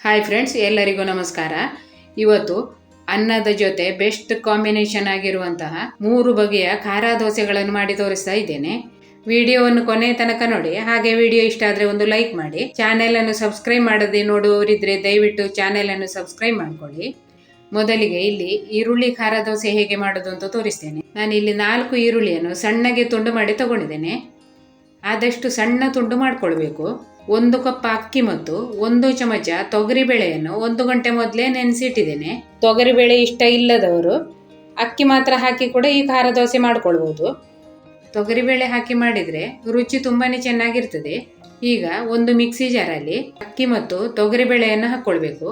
Hi friends, ಎಲ್ಲರಿಗೂ ನಮಸ್ಕಾರ. ಇವತ್ತು ಅನ್ನದ ಜೊತೆ ಬೆಸ್ಟ್ ಕಾಂಬಿನೇಷನ್ ಆಗಿರುವಂತಹ 3 ಬಗೆಯ ಖಾರ ದೋಸೆಗಳನ್ನು ಮಾಡಿ ತೋರಿಸ್ತಾ ಇದ್ದೇನೆ. ವಿಡಿಯೋವನ್ನು ಕೊನೆ ತನಕ ನೋಡಿ. ಹಾಗೆ ವಿಡಿಯೋ ಇಷ್ಟ ಆದರೆ ಒಂದು ಲೈಕ್ ಮಾಡಿ. ಚಾನೆಲ್ ಅನ್ನು ಸಬ್ಸ್ಕ್ರೈಬ್ ಮಾಡದೆ ನೋಡುವವರಿದ್ರೆ ದಯವಿಟ್ಟು ಚಾನೆಲ್ ಅನ್ನು ಸಬ್ಸ್ಕ್ರೈಬ್ ಮಾಡ್ಕೊಳ್ಳಿ. ಮೊದಲಿಗೆ ಇಲ್ಲಿ ಈರುಳ್ಳಿ ಖಾರ ದೋಸೆ ಹೇಗೆ ಮಾಡೋದು ಅಂತ ತೋರಿಸ್ತೇನೆ. ನಾನು ಇಲ್ಲಿ 4 ಈರುಳ್ಳಿಯನ್ನು ಸಣ್ಣಗೆ ತುಂಡು ಮಾಡಿ ತಗೊಂಡಿದ್ದೇನೆ. ಆದಷ್ಟು ಸಣ್ಣ ತುಂಡು ಮಾಡ್ಕೊಳ್ಬೇಕು. 1 ಕಪ್ ಅಕ್ಕಿ ಮತ್ತು 1 ಚಮಚ ತೊಗರಿಬೇಳೆಯನ್ನು 1 ಗಂಟೆ ಮೊದಲೇ ನೆನೆಸಿಟ್ಟಿದ್ದೇನೆ. ತೊಗರಿಬೇಳೆ ಇಷ್ಟ ಇಲ್ಲದವರು ಅಕ್ಕಿ ಮಾತ್ರ ಹಾಕಿ ಕೂಡ ಈ ಖಾರ ದೋಸೆ ಮಾಡ್ಕೊಳ್ಬೋದು. ತೊಗರಿಬೇಳೆ ಹಾಕಿ ಮಾಡಿದರೆ ರುಚಿ ತುಂಬಾನೇ ಚೆನ್ನಾಗಿರ್ತದೆ. ಈಗ ಒಂದು ಮಿಕ್ಸಿ ಜಾರಲ್ಲಿ ಅಕ್ಕಿ ಮತ್ತು ತೊಗರಿಬೇಳೆಯನ್ನು ಹಾಕ್ಕೊಳ್ಬೇಕು.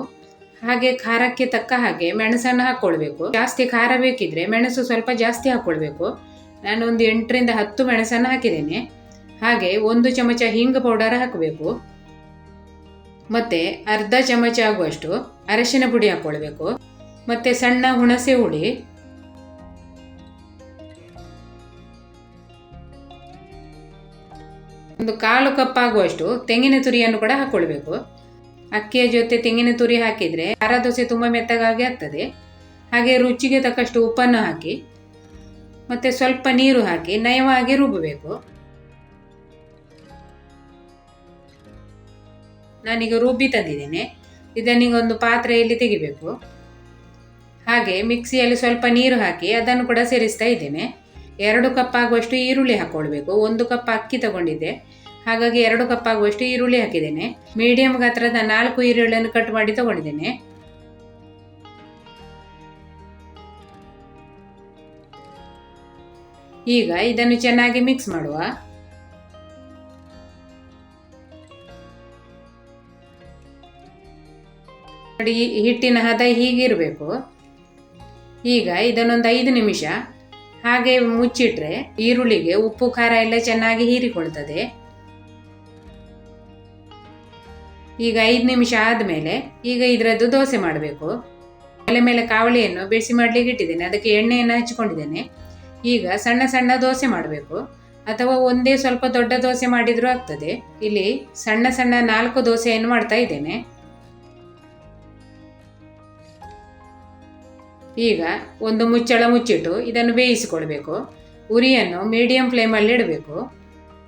ಹಾಗೆ ಖಾರಕ್ಕೆ ತಕ್ಕ ಹಾಗೆ ಮೆಣಸನ್ನು ಹಾಕ್ಕೊಳ್ಬೇಕು. ಜಾಸ್ತಿ ಖಾರ ಬೇಕಿದ್ರೆ ಮೆಣಸು ಸ್ವಲ್ಪ ಜಾಸ್ತಿ ಹಾಕ್ಕೊಳ್ಬೇಕು. ನಾನು ಒಂದು 8 ರಿಂದ 10 ಮೆಣಸನ್ನು ಹಾಕಿದ್ದೇನೆ. ಹಾಗೆ 1 ಚಮಚ ಹಿಂಗ್ ಪೌಡರ್ ಹಾಕಬೇಕು. ಮತ್ತೆ ಅರ್ಧ ಚಮಚ ಆಗುವಷ್ಟು ಅರಿಶಿನ ಪುಡಿ ಹಾಕ್ಕೊಳ್ಬೇಕು. ಮತ್ತೆ ಸಣ್ಣ ಹುಣಸೆ ಹುಳಿ, ಒಂದು 1/4 ಕಪ್ ಆಗುವಷ್ಟು ತೆಂಗಿನ ತುರಿಯನ್ನು ಕೂಡ ಹಾಕ್ಕೊಳ್ಬೇಕು. ಅಕ್ಕಿಯ ಜೊತೆ ತೆಂಗಿನ ತುರಿ ಹಾಕಿದರೆ ಖಾರ ದೋಸೆ ತುಂಬ ಮೆತ್ತಗಾಗಿ ಆಗ್ತದೆ. ಹಾಗೆ ರುಚಿಗೆ ತಕ್ಕಷ್ಟು ಉಪ್ಪನ್ನು ಹಾಕಿ ಮತ್ತೆ ಸ್ವಲ್ಪ ನೀರು ಹಾಕಿ ನಯವಾಗಿ ರುಬ್ಬಬೇಕು. ನಾನೀಗ ರುಬ್ಬಿ ತಂದಿದ್ದೇನೆ. ಇದನ್ನೀಗ ಒಂದು ಪಾತ್ರೆಯಲ್ಲಿ ತೆಗಿಬೇಕು. ಹಾಗೆ ಮಿಕ್ಸಿಯಲ್ಲಿ ಸ್ವಲ್ಪ ನೀರು ಹಾಕಿ ಅದನ್ನು ಕೂಡ ಸೇರಿಸ್ತಾ ಇದ್ದೇನೆ. 2 ಕಪ್ ಆಗುವಷ್ಟು ಈರುಳ್ಳಿ ಹಾಕ್ಕೊಳ್ಬೇಕು. 1 ಕಪ್ ಅಕ್ಕಿ ತಗೊಂಡಿದ್ದೆ, ಹಾಗಾಗಿ 2 ಕಪ್ ಆಗುವಷ್ಟು ಈರುಳ್ಳಿ ಹಾಕಿದ್ದೇನೆ. ಮೀಡಿಯಂ ಗಾತ್ರದ 4 ಈರುಳ್ಳಿಯನ್ನು ಕಟ್ ಮಾಡಿ ತಗೊಂಡಿದ್ದೇನೆ. ಈಗ ಇದನ್ನು ಚೆನ್ನಾಗಿ ಮಿಕ್ಸ್ ಮಾಡುವ. ಹಿಟ್ಟಿನ ಹದ ಹೀಗಿರಬೇಕು. ಈಗ ಇದನ್ನೊಂದು 5 ನಿಮಿಷ ಹಾಗೆ ಮುಚ್ಚಿಟ್ರೆ ಈರುಳ್ಳಿಗೆ ಉಪ್ಪು ಖಾರ ಎಲ್ಲ ಚೆನ್ನಾಗಿ ಹೀರಿಕೊಳ್ತದೆ. ಈಗ 5 ನಿಮಿಷ ಆದಮೇಲೆ ಈಗ ಇದರದ್ದು ದೋಸೆ ಮಾಡಬೇಕು. ಮೇಲೆ ಕಾವಳಿಯನ್ನು ಬಿಸಿ ಮಾಡಲಿಕ್ಕೆ ಇಟ್ಟಿದ್ದೇನೆ. ಅದಕ್ಕೆ ಎಣ್ಣೆಯನ್ನು ಹಚ್ಕೊಂಡಿದ್ದೇನೆ. ಈಗ ಸಣ್ಣ ಸಣ್ಣ ದೋಸೆ ಮಾಡಬೇಕು, ಅಥವಾ ಒಂದೇ ಸ್ವಲ್ಪ ದೊಡ್ಡ ದೋಸೆ ಮಾಡಿದರೂ ಆಗ್ತದೆ. ಇಲ್ಲಿ ಸಣ್ಣ ಸಣ್ಣ 4 ದೋಸೆಯನ್ನು ಮಾಡ್ತಾ ಇದ್ದೇನೆ. ಈಗ ಒಂದು ಮುಚ್ಚಳ ಮುಚ್ಚಿಟ್ಟು ಇದನ್ನು ಬೇಯಿಸಿಕೊಳ್ಬೇಕು. ಉರಿಯನ್ನು ಮೀಡಿಯಂ ಫ್ಲೇಮಲ್ಲಿ ಇಡಬೇಕು.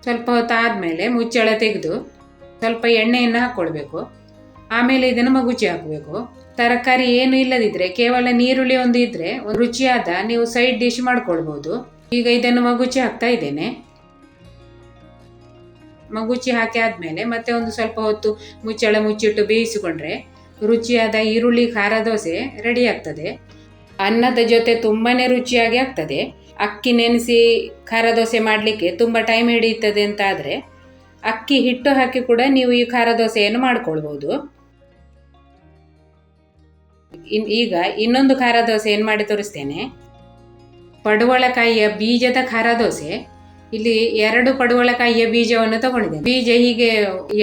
ಸ್ವಲ್ಪ ಹೊತ್ತು ಆದಮೇಲೆ ಮುಚ್ಚಳ ತೆಗೆದು ಸ್ವಲ್ಪ ಎಣ್ಣೆಯನ್ನು ಹಾಕ್ಕೊಳ್ಬೇಕು. ಆಮೇಲೆ ಇದನ್ನು ಮಗುಚಿ ಹಾಕಬೇಕು. ತರಕಾರಿ ಏನು ಇಲ್ಲದಿದ್ದರೆ ಕೇವಲ ನೀರುಳ್ಳಿ ಒಂದು ಇದ್ದರೆ ಒಂದು ರುಚಿಯಾದ ನೀವು ಸೈಡ್ ಡಿಶ್ ಮಾಡ್ಕೊಳ್ಬೋದು. ಈಗ ಇದನ್ನು ಮಗುಚಿ ಹಾಕ್ತಾ ಇದ್ದೇನೆ. ಮಗುಚಿ ಹಾಕಿ ಆದಮೇಲೆ ಮತ್ತೆ ಒಂದು ಸ್ವಲ್ಪ ಹೊತ್ತು ಮುಚ್ಚಳ ಮುಚ್ಚಿಟ್ಟು ಬೇಯಿಸಿಕೊಂಡ್ರೆ ರುಚಿಯಾದ ಈರುಳ್ಳಿ ಖಾರ ದೋಸೆ ರೆಡಿ ಆಗ್ತದೆ. ಅನ್ನದ ಜೊತೆ ತುಂಬಾನೇ ರುಚಿಯಾಗಿ ಆಗ್ತದೆ. ಅಕ್ಕಿ ನೆನೆಸಿ ಖಾರ ದೋಸೆ ಮಾಡಲಿಕ್ಕೆ ತುಂಬ ಟೈಮ್ ಹಿಡಿಯುತ್ತದೆ ಅಂತ ಆದರೆ ಅಕ್ಕಿ ಹಿಟ್ಟು ಹಾಕಿ ಕೂಡ ನೀವು ಈ ಖಾರ ದೋಸೆಯನ್ನು ಮಾಡ್ಕೊಳ್ಬೋದು. ಈಗ ಇನ್ನೊಂದು ಖಾರ ದೋಸೆ ಏನು ಮಾಡಿ ತೋರಿಸ್ತೇನೆ. ಪಡುವಲಕಾಯಿಯ ಬೀಜದ ಖಾರ ದೋಸೆ. ಇಲ್ಲಿ 2 ಪಡುವಲಕಾಯಿಯ ಬೀಜವನ್ನು ತಗೊಂಡಿದ್ದೇನೆ. ಬೀಜ ಹೀಗೆ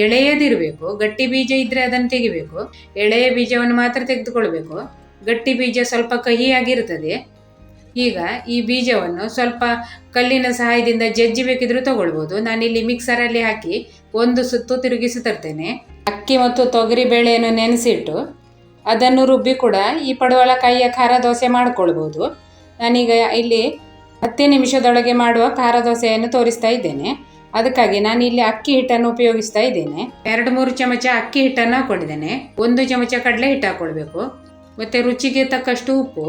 ಎಳೆಯದಿರಬೇಕು. ಗಟ್ಟಿ ಬೀಜ ಇದ್ರೆ ಅದನ್ನು ತೆಗಿಬೇಕು. ಎಳೆಯ ಬೀಜವನ್ನು ಮಾತ್ರ ತೆಗೆದುಕೊಳ್ಬೇಕು. ಗಟ್ಟಿ ಬೀಜ ಸ್ವಲ್ಪ ಕಹಿಯಾಗಿರ್ತದೆ. ಈಗ ಈ ಬೀಜವನ್ನು ಸ್ವಲ್ಪ ಕಲ್ಲಿನ ಸಹಾಯದಿಂದ ಜಜ್ಜಿ ಬೇಕಿದ್ರೂ ತಗೊಳ್ಬೋದು. ನಾನಿಲ್ಲಿ ಮಿಕ್ಸರಲ್ಲಿ ಹಾಕಿ ಒಂದು ಸುತ್ತು ತಿರುಗಿಸಿ ತರ್ತೇನೆ. ಅಕ್ಕಿ ಮತ್ತು ತೊಗರಿ ಬೇಳೆಯನ್ನು ನೆನೆಸಿಟ್ಟು ಅದನ್ನು ರುಬ್ಬಿ ಕೂಡ ಈ ಪಡುವಲಕಾಯಿಯ ಖಾರ ದೋಸೆ ಮಾಡ್ಕೊಳ್ಬೋದು. ನಾನೀಗ ಇಲ್ಲಿ 10 ನಿಮಿಷದೊಳಗೆ ಮಾಡುವ ಖಾರ ದೋಸೆಯನ್ನು ತೋರಿಸ್ತಾ ಇದ್ದೇನೆ. ಅದಕ್ಕಾಗಿ ನಾನು ಇಲ್ಲಿ ಅಕ್ಕಿ ಹಿಟ್ಟನ್ನು ಉಪಯೋಗಿಸ್ತಾ ಇದ್ದೇನೆ. 2-3 ಚಮಚ ಅಕ್ಕಿ ಹಿಟ್ಟನ್ನು ಹಾಕ್ಕೊಂಡಿದ್ದೇನೆ. 1 ಚಮಚ ಕಡಲೆ ಹಿಟ್ಟು ಹಾಕ್ಕೊಳ್ಬೇಕು. ಮತ್ತೆ ರುಚಿಗೆ ತಕ್ಕಷ್ಟು ಉಪ್ಪು,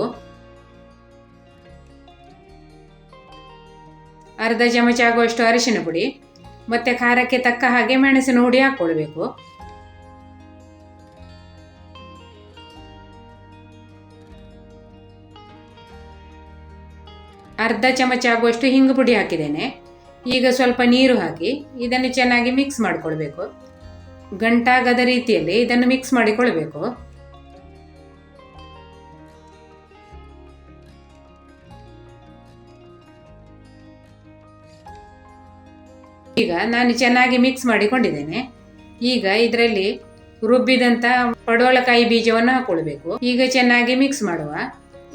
ಅರ್ಧ ಚಮಚ ಆಗುವಷ್ಟು ಅರಿಶಿನ ಪುಡಿ, ಮತ್ತೆ ಖಾರಕ್ಕೆ ತಕ್ಕ ಹಾಗೆ ಮೆಣಸಿನ ಹುಡಿ ಹಾಕ್ಕೊಳ್ಬೇಕು. ಅರ್ಧ ಚಮಚ ಆಗುವಷ್ಟು ಹಿಂಗು ಪುಡಿ ಹಾಕಿದ್ದೇನೆ. ಈಗ ಸ್ವಲ್ಪ ನೀರು ಹಾಕಿ ಇದನ್ನು ಚೆನ್ನಾಗಿ ಮಿಕ್ಸ್ ಮಾಡಿಕೊಳ್ಬೇಕು. ಗಂಟಾಗದ ರೀತಿಯಲ್ಲಿ ಇದನ್ನು ಮಿಕ್ಸ್ ಮಾಡಿಕೊಳ್ಬೇಕು. ಈಗ ನಾನು ಚೆನ್ನಾಗಿ ಮಿಕ್ಸ್ ಮಾಡಿಕೊಂಡಿದ್ದೇನೆ. ಈಗ ಇದರಲ್ಲಿ ರುಬ್ಬಿದಂಥ ಪಡುವಲಕಾಯಿ ಬೀಜವನ್ನು ಹಾಕ್ಕೊಳ್ಬೇಕು. ಈಗ ಚೆನ್ನಾಗಿ ಮಿಕ್ಸ್ ಮಾಡುವ.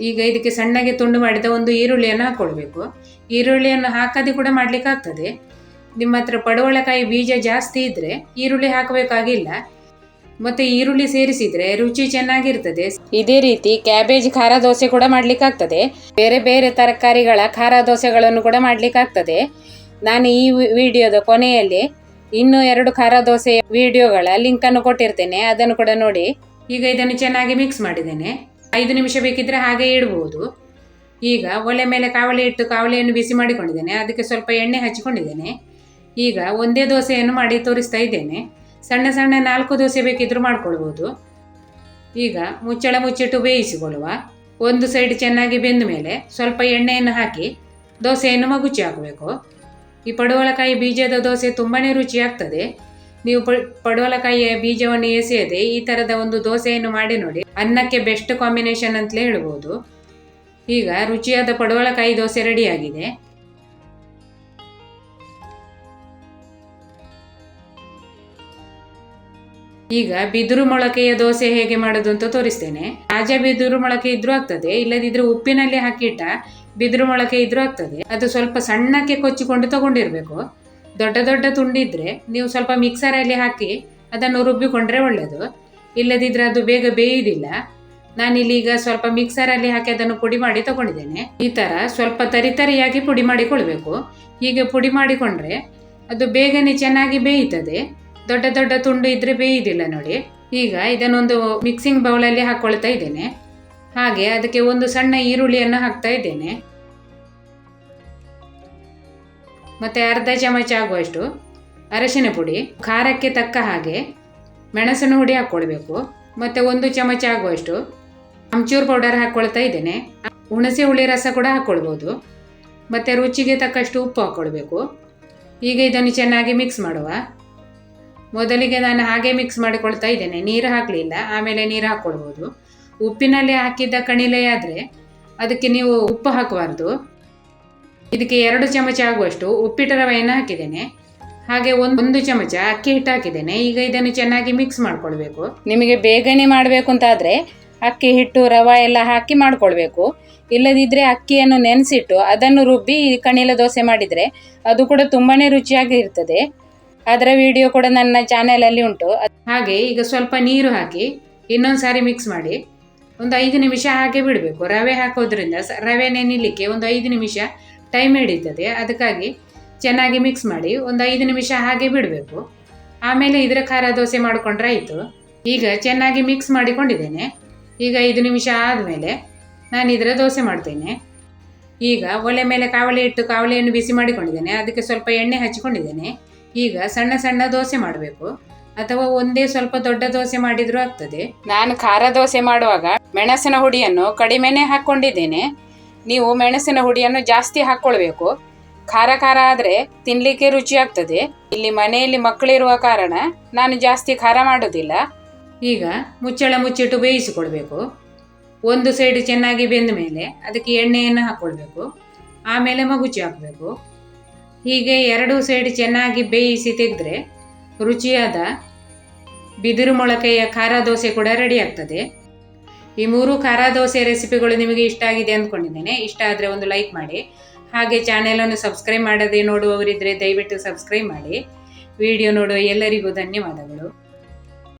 ಈಗ ಇದಕ್ಕೆ ಸಣ್ಣಗೆ ತುಂಡು ಮಾಡಿದ ಒಂದು ಈರುಳ್ಳಿಯನ್ನು ಹಾಕ್ಕೊಳ್ಬೇಕು. ಈರುಳ್ಳಿಯನ್ನು ಹಾಕದೆ ಕೂಡ ಮಾಡ್ಲಿಕ್ಕೆ ಆಗ್ತದೆ. ನಿಮ್ಮ ಹತ್ರ ಪಡುವಲಕಾಯಿ ಬೀಜ ಜಾಸ್ತಿ ಇದ್ದರೆ ಈರುಳ್ಳಿ ಹಾಕಬೇಕಾಗಿಲ್ಲ. ಮತ್ತು ಈರುಳ್ಳಿ ಸೇರಿಸಿದರೆ ರುಚಿ ಚೆನ್ನಾಗಿರ್ತದೆ. ಇದೇ ರೀತಿ ಕ್ಯಾಬೇಜ್ ಖಾರ ದೋಸೆ ಕೂಡ ಮಾಡಲಿಕ್ಕಾಗ್ತದೆ. ಬೇರೆ ಬೇರೆ ತರಕಾರಿಗಳ ಖಾರ ದೋಸೆಗಳನ್ನು ಕೂಡ ಮಾಡಲಿಕ್ಕಾಗ್ತದೆ. ನಾನು ಈ ವಿಡಿಯೋದ ಕೊನೆಯಲ್ಲಿ ಇನ್ನೂ 2 ಖಾರ ದೋಸೆ ವಿಡಿಯೋಗಳ ಲಿಂಕನ್ನು ಕೊಟ್ಟಿರ್ತೇನೆ, ಅದನ್ನು ಕೂಡ ನೋಡಿ. ಈಗ ಇದನ್ನು ಚೆನ್ನಾಗಿ ಮಿಕ್ಸ್ ಮಾಡಿದ್ದೇನೆ. 5 ನಿಮಿಷ ಬೇಕಿದ್ರೆ ಹಾಗೆ ಇಡ್ಬೋದು. ಈಗ ಒಲೆ ಮೇಲೆ ಕಾವಲಿ ಇಟ್ಟು ಕಾವಲಿಯನ್ನು ಬಿಸಿ ಮಾಡಿಕೊಂಡಿದ್ದೇನೆ. ಅದಕ್ಕೆ ಸ್ವಲ್ಪ ಎಣ್ಣೆ ಹಚ್ಚಿಕೊಂಡಿದ್ದೇನೆ. ಈಗ ಒಂದೇ ದೋಸೆಯನ್ನು ಮಾಡಿ ತೋರಿಸ್ತಾ ಇದ್ದೇನೆ. ಸಣ್ಣ ಸಣ್ಣ 4 ದೋಸೆ ಬೇಕಿದ್ರೂ ಮಾಡ್ಕೊಳ್ಬೋದು. ಈಗ ಮುಚ್ಚಳ ಮುಚ್ಚಿಟ್ಟು ಬೇಯಿಸಿಕೊಳ್ಳುವ. ಒಂದು ಸೈಡ್ ಚೆನ್ನಾಗಿ ಬೆಂದ ಮೇಲೆ ಸ್ವಲ್ಪ ಎಣ್ಣೆಯನ್ನು ಹಾಕಿ ದೋಸೆಯನ್ನು ಮಗುಚಿ ಹಾಕಬೇಕು. ಈ ಪಡವಲಕಾಯಿ ಬೀಜದ ದೋಸೆ ತುಂಬಾ ರುಚಿಯಾಗ್ತದೆ. ನೀವು ಪಡವಲಕಾಯಿಯ ಬೀಜವನ್ನು ಎಸೆಯದೆ ಈ ಥರದ ಒಂದು ದೋಸೆಯನ್ನು ಮಾಡಿ ನೋಡಿ. ಅನ್ನಕ್ಕೆ ಬೆಸ್ಟ್ ಕಾಂಬಿನೇಷನ್ ಅಂತಲೇ ಹೇಳ್ಬೋದು. ಈಗ ರುಚಿಯಾದ ಪಡವಲಕಾಯಿ ದೋಸೆ ರೆಡಿಯಾಗಿದೆ. ಈಗ ಬಿದಿರು ಮೊಳಕೆಯ ದೋಸೆ ಹೇಗೆ ಮಾಡೋದು ಅಂತ ತೋರಿಸ್ತೇನೆ. ತಾಜಾ ಬಿದಿರು ಮೊಳಕೆ ಇದ್ರೂ ಆಗ್ತದೆ, ಇಲ್ಲದಿದ್ರೆ ಉಪ್ಪಿನಲ್ಲಿ ಹಾಕಿಟ್ಟ ಬಿದಿರು ಮೊಳಕೆ ಇದ್ರೂ ಆಗ್ತದೆ. ಅದು ಸ್ವಲ್ಪ ಸಣ್ಣಕ್ಕೆ ಕೊಚ್ಚಿಕೊಂಡು ತಗೊಂಡಿರ್ಬೇಕು. ದೊಡ್ಡ ದೊಡ್ಡ ತುಂಡಿದ್ರೆ ನೀವು ಸ್ವಲ್ಪ ಮಿಕ್ಸರಲ್ಲಿ ಹಾಕಿ ಅದನ್ನು ರುಬ್ಬಿಕೊಂಡ್ರೆ ಒಳ್ಳೆಯದು. ಇಲ್ಲದಿದ್ರೆ ಅದು ಬೇಗ ಬೇಯುವುದಿಲ್ಲ. ನಾನಿಲ್ಲಿ ಈಗ ಸ್ವಲ್ಪ ಮಿಕ್ಸರಲ್ಲಿ ಹಾಕಿ ಅದನ್ನು ಪುಡಿ ಮಾಡಿ ತಗೊಂಡಿದ್ದೇನೆ. ಈ ಥರ ಸ್ವಲ್ಪ ತರಿಯಾಗಿ ಪುಡಿ ಮಾಡಿಕೊಳ್ಬೇಕು. ಹೀಗೆ ಪುಡಿ ಮಾಡಿಕೊಂಡ್ರೆ ಅದು ಬೇಗನೆ ಚೆನ್ನಾಗಿ ಬೇಯುತ್ತದೆ. ದೊಡ್ಡ ದೊಡ್ಡ ತುಂಡು ಇದ್ರೆ ಬೇಯುವುದಿಲ್ಲ ನೋಡಿ. ಈಗ ಇದನ್ನೊಂದು ಮಿಕ್ಸಿಂಗ್ ಬೌಲಲ್ಲಿ ಹಾಕ್ಕೊಳ್ತಾ ಇದ್ದೇನೆ. ಹಾಗೆ ಅದಕ್ಕೆ ಒಂದು ಸಣ್ಣ ಈರುಳ್ಳಿಯನ್ನು ಹಾಕ್ತಾ ಇದ್ದೇನೆ. ಮತ್ತೆ ಅರ್ಧ ಚಮಚ ಆಗುವಷ್ಟು ಅರಶಿನ ಪುಡಿ, ಖಾರಕ್ಕೆ ತಕ್ಕ ಹಾಗೆ ಮೆಣಸಿನ ಹುಡಿ ಹಾಕ್ಕೊಳ್ಬೇಕು. ಮತ್ತೆ 1 ಚಮಚ ಆಗುವಷ್ಟು ಅಮ್ಚೂರ್ ಪೌಡರ್ ಹಾಕ್ಕೊಳ್ತಾ ಇದ್ದೇನೆ. ಹುಣಸೆ ಹುಳಿ ರಸ ಕೂಡ ಹಾಕ್ಕೊಳ್ಬೋದು. ಮತ್ತೆ ರುಚಿಗೆ ತಕ್ಕಷ್ಟು ಉಪ್ಪು ಹಾಕ್ಕೊಳ್ಬೇಕು. ಈಗ ಇದನ್ನು ಚೆನ್ನಾಗಿ ಮಿಕ್ಸ್ ಮಾಡುವ. ಮೊದಲಿಗೆ ನಾನು ಹಾಗೆ ಮಿಕ್ಸ್ ಮಾಡಿಕೊಳ್ತಾ ಇದ್ದೇನೆ, ನೀರು ಹಾಕಲಿಲ್ಲ. ಆಮೇಲೆ ನೀರು ಹಾಕ್ಕೊಳ್ಬೋದು. ಉಪ್ಪಿನಲ್ಲಿ ಹಾಕಿದ್ದ ಕಣಿಲೆ ಆದರೆ ಅದಕ್ಕೆ ನೀವು ಉಪ್ಪು ಹಾಕಬಾರ್ದು. ಇದಕ್ಕೆ 2 ಚಮಚ ಆಗುವಷ್ಟು ಉಪ್ಪಿಟ್ಟು ರವೆಯನ್ನು ಹಾಕಿದ್ದೇನೆ. ಹಾಗೆ 1 ಚಮಚ ಅಕ್ಕಿ ಹಿಟ್ಟು ಹಾಕಿದ್ದೇನೆ. ಈಗ ಇದನ್ನು ಚೆನ್ನಾಗಿ ಮಿಕ್ಸ್ ಮಾಡ್ಕೊಳ್ಬೇಕು. ನಿಮಗೆ ಬೇಗನೆ ಮಾಡಬೇಕು ಅಂತಾದರೆ ಅಕ್ಕಿ ಹಿಟ್ಟು ರವೆ ಎಲ್ಲ ಹಾಕಿ ಮಾಡ್ಕೊಳ್ಬೇಕು. ಇಲ್ಲದಿದ್ದರೆ ಅಕ್ಕಿಯನ್ನು ನೆನೆಸಿಟ್ಟು ಅದನ್ನು ರುಬ್ಬಿ ಕಣಿಲೆ ದೋಸೆ ಮಾಡಿದರೆ ಅದು ಕೂಡ ತುಂಬಾ ರುಚಿಯಾಗಿರ್ತದೆ. ಅದರ ವಿಡಿಯೋ ಕೂಡ ನನ್ನ ಚಾನೆಲಲ್ಲಿ ಉಂಟು. ಹಾಗೆ ಈಗ ಸ್ವಲ್ಪ ನೀರು ಹಾಕಿ ಇನ್ನೊಂದು ಸಾರಿ ಮಿಕ್ಸ್ ಮಾಡಿ ಒಂದು 5 ನಿಮಿಷ ಹಾಗೆ ಬಿಡಬೇಕು. ರವೆ ಹಾಕೋದ್ರಿಂದ ರವೆ ನೆನಿಲಿಕ್ಕೆ ಒಂದು 5 ನಿಮಿಷ ಟೈಮ್ ಹಿಡಿತದೆ. ಅದಕ್ಕಾಗಿ ಚೆನ್ನಾಗಿ ಮಿಕ್ಸ್ ಮಾಡಿ ಒಂದು 5 ನಿಮಿಷ ಹಾಗೆ ಬಿಡಬೇಕು. ಆಮೇಲೆ ಇದರ ಖಾರ ದೋಸೆ ಮಾಡಿಕೊಂಡ್ರೆ ಆಯಿತು. ಈಗ ಚೆನ್ನಾಗಿ ಮಿಕ್ಸ್ ಮಾಡಿಕೊಂಡಿದ್ದೇನೆ. ಈಗ 5 ನಿಮಿಷ ಆದಮೇಲೆ ನಾನು ಇದರ ದೋಸೆ ಮಾಡ್ತೇನೆ. ಈಗ ಒಲೆ ಮೇಲೆ ಕಾವಲಿ ಇಟ್ಟು ಕಾವಲಿಯನ್ನು ಬಿಸಿ ಮಾಡಿಕೊಂಡಿದ್ದೇನೆ. ಅದಕ್ಕೆ ಸ್ವಲ್ಪ ಎಣ್ಣೆ ಹಚ್ಚಿಕೊಂಡಿದ್ದೇನೆ. ಈಗ ಸಣ್ಣ ಸಣ್ಣ ದೋಸೆ ಮಾಡಬೇಕು, ಅಥವಾ ಒಂದೇ ಸ್ವಲ್ಪ ದೊಡ್ಡ ದೋಸೆ ಮಾಡಿದರೂ ಆಗ್ತದೆ. ನಾನು ಖಾರ ದೋಸೆ ಮಾಡುವಾಗ ಮೆಣಸಿನ ಹುಡಿಯನ್ನು ಕಡಿಮೆನೇ ಹಾಕ್ಕೊಂಡಿದ್ದೇನೆ. ನೀವು ಮೆಣಸಿನ ಹುಡಿಯನ್ನು ಜಾಸ್ತಿ ಹಾಕ್ಕೊಳ್ಬೇಕು. ಖಾರ ಖಾರ ಆದರೆ ತಿನ್ನಲಿಕ್ಕೆ ರುಚಿ ಆಗ್ತದೆ. ಇಲ್ಲಿ ಮನೆಯಲ್ಲಿ ಮಕ್ಕಳಿರುವ ಕಾರಣ ನಾನು ಜಾಸ್ತಿ ಖಾರ ಮಾಡೋದಿಲ್ಲ. ಈಗ ಮುಚ್ಚಳ ಮುಚ್ಚಿಟ್ಟು ಬೇಯಿಸಿಕೊಳ್ಬೇಕು. ಒಂದು ಸೈಡ್ ಚೆನ್ನಾಗಿ ಬೆಂದ ಮೇಲೆ ಅದಕ್ಕೆ ಎಣ್ಣೆಯನ್ನು ಹಾಕ್ಕೊಳ್ಬೇಕು. ಆಮೇಲೆ ಮಗುಚಿ ಹಾಕಬೇಕು. ಹೀಗೆ 2 ಸೈಡ್ ಚೆನ್ನಾಗಿ ಬೇಯಿಸಿ ತೆಗೆದ್ರೆ ರುಚಿಯಾದ ಬಿದಿರು ಮೊಳಕೆಯ ಖಾರ ದೋಸೆ ಕೂಡ ರೆಡಿ ಆಗ್ತದೆ. ಈ 3 ಖಾರ ದೋಸೆ ರೆಸಿಪಿಗಳು ನಿಮಗೆ ಇಷ್ಟ ಆಗಿದೆ ಅಂದ್ಕೊಂಡಿದ್ದೇನೆ. ಇಷ್ಟ ಆದರೆ ಒಂದು ಲೈಕ್ ಮಾಡಿ. ಹಾಗೆ ಚಾನೆಲನ್ನು ಸಬ್ಸ್ಕ್ರೈಬ್ ಮಾಡದೆ ನೋಡುವವರಿದ್ದರೆ ದಯವಿಟ್ಟು ಸಬ್ಸ್ಕ್ರೈಬ್ ಮಾಡಿ. ವಿಡಿಯೋ ನೋಡುವ ಎಲ್ಲರಿಗೂ ಧನ್ಯವಾದಗಳು.